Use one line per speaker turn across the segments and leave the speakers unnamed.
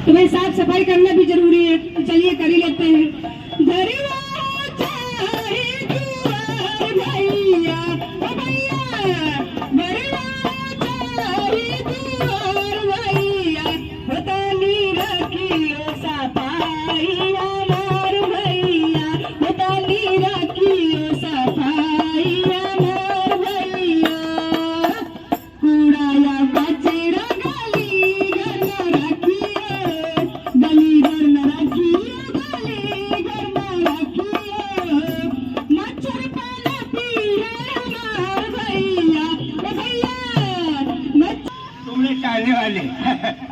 तो भाई साफ सफाई करना भी जरूरी है। तो चलिए कर ही लेते हैं।
वाले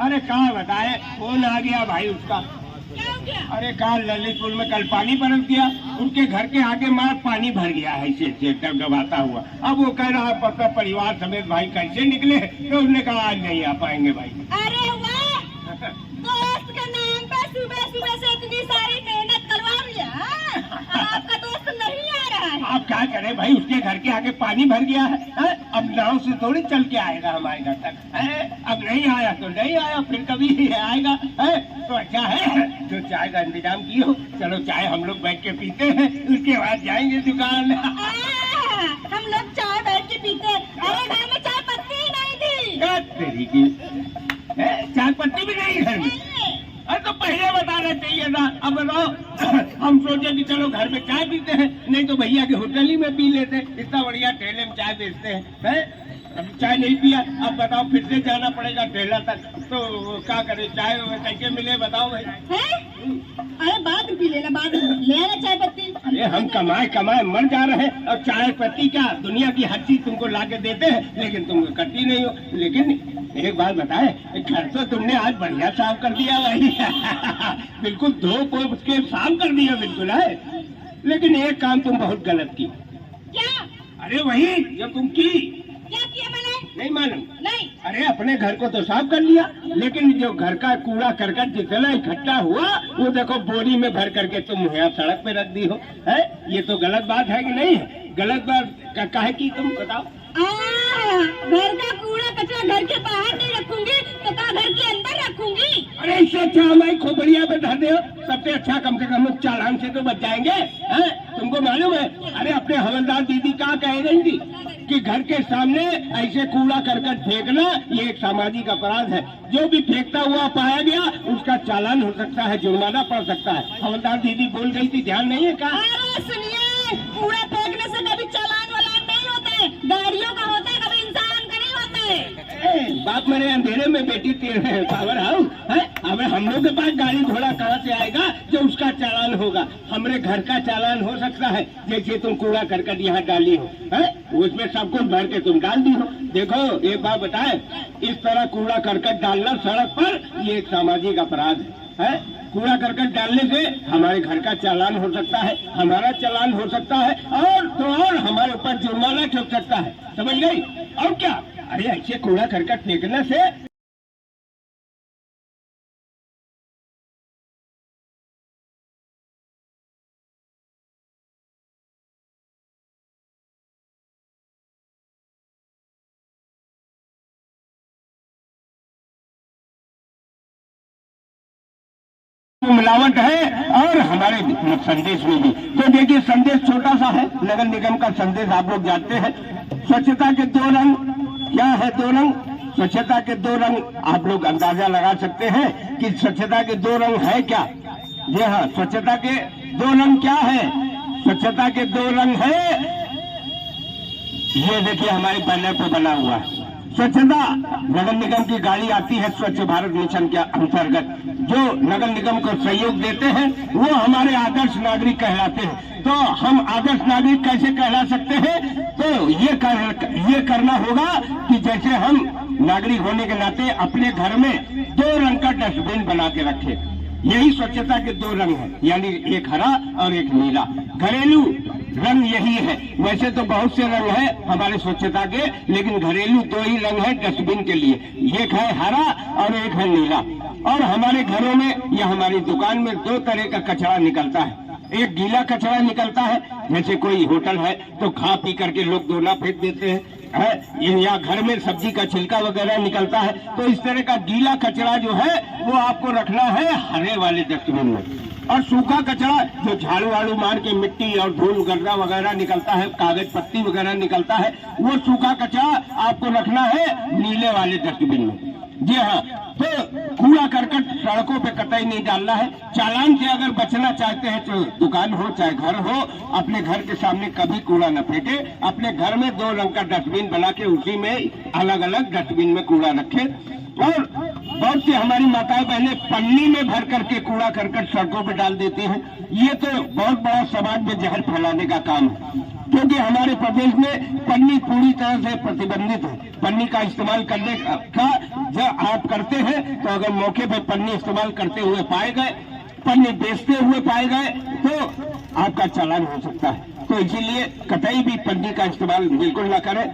अरे कहाँ बताए, फोन आ गया भाई उसका। अरे कहा ललितपुर में कल पानी बरस गया, उनके घर के आगे मार पानी भर गया है इसे दबाता हुआ। अब वो कह रहा है पता परिवार समेत भाई कैसे निकले, तो उसने कहा आज नहीं आ पाएंगे भाई।
अरे वाह, दोस्त के नाम पे सुबह सुबह से इतनी सारी मेहनत करवा लिया, आपका दोस्त नहीं आ रहा है।
आप क्या करें भाई, उसके घर के आगे पानी भर गया है। अब नाव से थोड़ी चल के आएगा हमारे घर तक है? अब नहीं आया तो नहीं आया, फिर कभी आएगा है? तो अच्छा है जो चाय का इंतजाम की हो। चलो चाय हम लोग बैठ के पीते हैं, उसके बाद जाएंगे दुकान।
हम लोग चाय बैठ के पीते। अरे घर में चाय पत्ती ही नहीं थी।
चाय पत्ती भी नहीं घर में? अरे तो पहले बताना चाहिए था। अब बताओ, हम सोचे कि चलो घर में चाय पीते हैं, नहीं तो भैया के होटल ही में पी लेते। इतना बढ़िया ठेले में चाय बेचते हैं। अभी चाय नहीं पिया, अब बताओ फिर से जाना पड़ेगा ठेला तक। तो क्या करे, चाय कैसे मिले बताओ भाई?
अरे बाद में पी लेना, बाद में ले आना चाय पत्ती।
अरे हम कमाए कमाए मर जा रहे हैं, और चाय पत्ती क्या, दुनिया की हर चीज तुमको ला के देते हैं, लेकिन तुम करती नहीं हो। लेकिन एक बात बताए, घर तो तुमने आज बढ़िया साफ कर दिया भाई। बिल्कुल धो पोछ के साफ कर दिया बिल्कुल है। लेकिन एक काम तुम बहुत गलत की।
क्या?
अरे वही जो तुम की।
क्या किया मैंने?
नहीं मालूम?
नहीं।
अरे अपने घर को तो साफ कर लिया, लेकिन जो घर का कूड़ा करकट जितना इकट्ठा हुआ वो देखो बोरी में भर करके तुम यहाँ सड़क पे रख दी हो। है ये तो गलत बात है कि नहीं है? गलत बात काहे की तुम बताओ?
घर का कूड़ा कचरा घर के बाहर नहीं रखूंगी तो क्या घर के अंदर रखूंगी?
अरे इससे अच्छा हमारी खोपड़िया पे धर दो, सबसे अच्छा कम से कम चालान से तो बच जाएंगे। हैं? तुमको मालूम है, अरे अपने हवलदार दीदी क्या कह रही थी कि घर के सामने ऐसे कूड़ा करकट फेंकना ये एक सामाजिक अपराध है। जो भी फेंकता हुआ पाया गया उसका चालान हो सकता है, जुर्माना पड़ सकता है। हवलदार दीदी बोल गई थी, ध्यान नहीं है क्या?
अरे सुनिए, कूड़ा फेंकने से कभी चालान वालान नहीं होते, गाड़ियों का होता है, कभी इंसान का नहीं होता है।
बाप मेरे अंधेरे में बेटी तेरे पावर हाउस है। अब हम लोग के पास गाड़ी घोड़ा कहाँ से आएगा जो उसका चालान होगा? हमारे घर का चालान हो सकता है, जैसे तुम कूड़ा करकट यहाँ डाली हो है, उसमें सब कुछ भर के तुम डाल दी हो। देखो एक बात बताए, इस तरह कूड़ा करकट डालना सड़क पर ये एक सामाजिक अपराध है। कूड़ा करकट डालने से हमारे घर का चालान हो सकता है, हमारा चालान हो सकता है, और हमारे ऊपर जुर्माना ठोक सकता है। समझ गई? और क्या, अरे ऐसे कूड़ा करकट फेंकने से मिलावट है, और हमारे संदेश में भी। तो देखिए संदेश छोटा सा है, नगर निगम का संदेश आप लोग जानते हैं। स्वच्छता के दो रंग, क्या है दो रंग? स्वच्छता के दो रंग आप लोग अंदाजा लगा सकते हैं कि स्वच्छता के दो रंग है क्या? जी हाँ, स्वच्छता के दो रंग क्या है? स्वच्छता के दो रंग है, ये देखिए हमारे बैनर पे बना हुआ है। स्वच्छता, नगर निगम की गाड़ी आती है स्वच्छ भारत मिशन के अंतर्गत, जो नगर निगम को सहयोग देते हैं वो हमारे आदर्श नागरिक कहलाते हैं। तो हम आदर्श नागरिक कैसे कहला सकते हैं? तो ये करना होगा कि जैसे हम नागरिक होने के नाते अपने घर में दो रंग का डस्टबिन बना के रखें। यही स्वच्छता के दो रंग हैं, यानी एक हरा और एक नीला। घरेलू रंग यही है। वैसे तो बहुत से रंग है हमारे स्वच्छता के, लेकिन घरेलू दो ही रंग है डस्टबिन के लिए, एक है हरा और एक है नीला। और हमारे घरों में या हमारी दुकान में दो तरह का कचरा निकलता है। एक गीला कचरा निकलता है, जैसे कोई होटल है तो खा पी करके लोग दोना फेंक देते हैं, या घर में सब्जी का छिलका वगैरह निकलता है, तो इस तरह का गीला कचरा जो है वो आपको रखना है हरे वाले डस्टबिन में। और सूखा कचरा जो झाड़ू वाड़ू मार के मिट्टी और धूल गड्ढा वगैरह निकलता है, कागज पत्ती वगैरह निकलता है, वो सूखा कचरा आपको रखना है नीले वाले डस्टबिन में। जी हाँ, तो कूड़ा करकट सड़कों पे कतई नहीं डालना है। चालान से अगर बचना चाहते हैं तो दुकान हो चाहे घर हो, अपने घर के सामने कभी कूड़ा न फेंके। अपने घर में 2 रंग का डस्टबिन बना के उसी में अलग अलग डस्टबिन में कूड़ा रखे। और बहुत सी हमारी माताएं बहनें पन्नी में भर करके कूड़ा करकट सड़कों पे डाल देती हैं। ये तो बहुत बड़ा समाज में जहर फैलाने का काम है, क्योंकि हमारे प्रदेश में पन्नी पूरी तरह से प्रतिबंधित है। पन्नी का इस्तेमाल करने का जब आप करते हैं तो अगर मौके पर पन्नी इस्तेमाल करते हुए पाए गए, पन्नी बेचते हुए पाए गए, तो आपका चालान हो सकता है। तो इसीलिए कतई भी पन्नी का इस्तेमाल बिल्कुल न करें।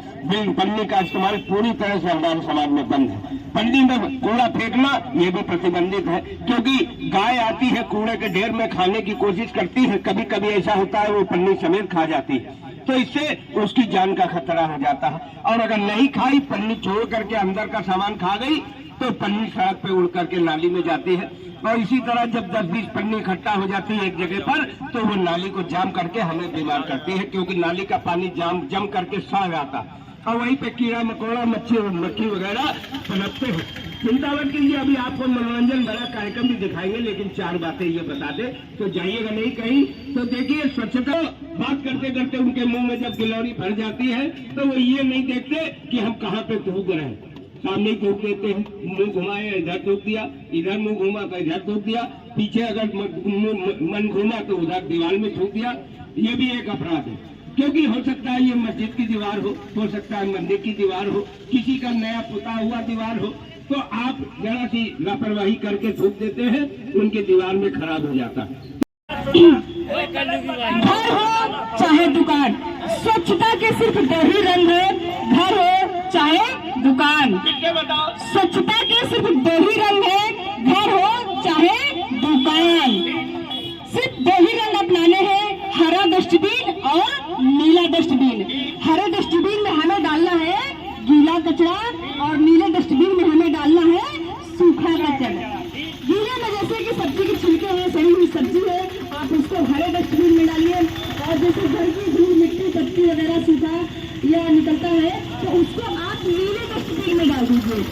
पन्नी का इस्तेमाल पूरी तरह से हमारे समाज में बंद है। पन्नी में कूड़ा फेंकना ये भी प्रतिबंधित है, क्योंकि गाय आती है कूड़े के ढेर में खाने की कोशिश करती है, कभी कभी ऐसा होता है वो पन्नी समेत खा जाती है, तो इससे उसकी जान का खतरा हो जाता है। और अगर नहीं खाई, पन्नी छोड़ करके अंदर का सामान खा गई, तो पन्नी सड़क पे उड़ करके नाली में जाती है। और इसी तरह जब 10-20 पन्नी इकट्ठा हो जाती है एक जगह पर, तो वो नाली को जाम करके हमें बीमार करती है, क्योंकि नाली का पानी जम करके सड़ जाता है और वहीं पे कीड़ा मकोड़ा मक्खी वगैरह पनपते हैं। चिंता मत कीजिए, अभी आपको मनोरंजन भरा कार्यक्रम भी दिखाएंगे, लेकिन 4 बातें ये बता दे तो जाइएगा नहीं कहीं। तो देखिए, स्वच्छता बात करते करते उनके मुंह में जब गिलौरी भर जाती है तो वो ये नहीं देखते कि हम कहाँ पे थूक रहे हैं। सामने थूक देते हैं, मुंह घुमाए इधर थूक दिया, इधर मुंह घुमा तो इधर थूक दिया, पीछे अगर मन घुमा तो उधर दीवार में थूक दिया। ये भी एक अपराध है, क्योंकि हो सकता है ये मस्जिद की दीवार हो सकता है मंदिर की दीवार हो, किसी का नया पुता हुआ दीवार हो, तो आप जरा सी लापरवाही करके थूक देते हैं, उनके दीवार में खराब हो जाता है।
घर हो चाहे दुकान, स्वच्छता के सिर्फ 2 ही रंग है, घर हो चाहे दुकान। स्वच्छता के सिर्फ 2 ही रंग है, घर हो चाहे दुकान। सिर्फ 2 ही रंग अपनाने हैं, हरा डस्टबिन और नीला डस्टबिन। हरे डस्टबिन में हमें डालना है गीला कचरा और नीले डस्टबिन में हमें डालना है सूखा कचरा। गीले में जैसे कि सब्जी के छिलके हैं, सड़ी हुई सब्जी है, आप उसको हरे डस्टबिन में डालिए। और जैसे घर की धूल मिट्टी पत्ती वगैरह सूखा या निकलता है तो उसको आप नीले डस्टबिन में डाल दीजिए।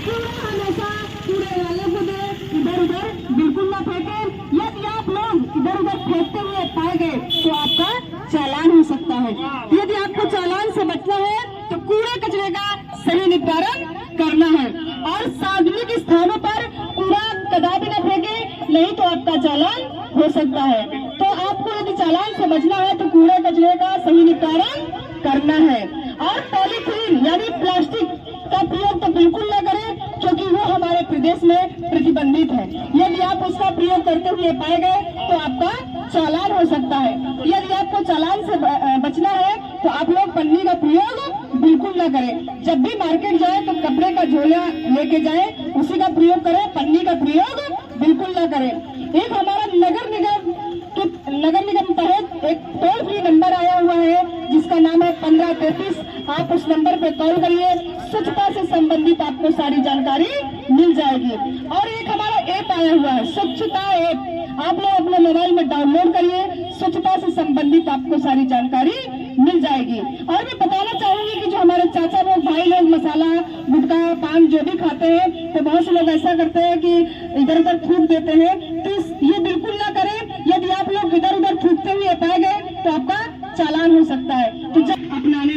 कूड़ा हमेशा कूड़े वाले को दे, इधर उधर बिल्कुल ना फेंके। यदि आप लोग इधर उधर फेंकते हुए पाए गए तो आपका चालान हो सकता है। यदि आपको चालान से बचना है तो कूड़े कचरे का सही निपटारा करना है। और सार्वजनिक स्थानों पर कूड़ा कदापि न फेंके, नहीं तो आपका चालान हो सकता है। तो आपको यदि चालान से बचना है तो कूड़े कचरे का सही निपटारा करना है। और पॉलीथीन यानी प्लास्टिक का प्रयोग तो बिल्कुल न करें, क्योंकि वो हमारे प्रदेश में प्रतिबंधित है। यदि आप उसका प्रयोग करते हुए पाए गए तो आपका चालान हो सकता है। यदि आपको चालान से बचना है तो आप लोग पन्नी का प्रयोग बिल्कुल न करें। जब भी मार्केट जाए तो कपड़े का झोला लेके जाए, उसी का प्रयोग करें, पन्नी का प्रयोग बिल्कुल न करें। एक हमारा नगर निगम तहत एक टोल फ्री नंबर आया हुआ है जिसका नाम है 1533। आप उस नंबर पे कॉल करिए, स्वच्छता से संबंधित आपको सारी जानकारी मिल जाएगी। और एक हमारा ऐप आया हुआ है स्वच्छता ऐप, आप लोग अपने मोबाइल में डाउनलोड करिए, स्वच्छता से संबंधित आपको सारी जानकारी मिल जाएगी। और मैं बताना चाहूंगी कि जो हमारे चाचा लोग भाई लोग मसाला गुटखा पान जो भी खाते हैं, तो बहुत से लोग ऐसा करते हैं कि इधर उधर थूक देते हैं, तो ये बिल्कुल ना करें। यदि आप लोग इधर उधर थूकते हुए पाए गए तो आपका चालान हो सकता है। तो जब अपनाने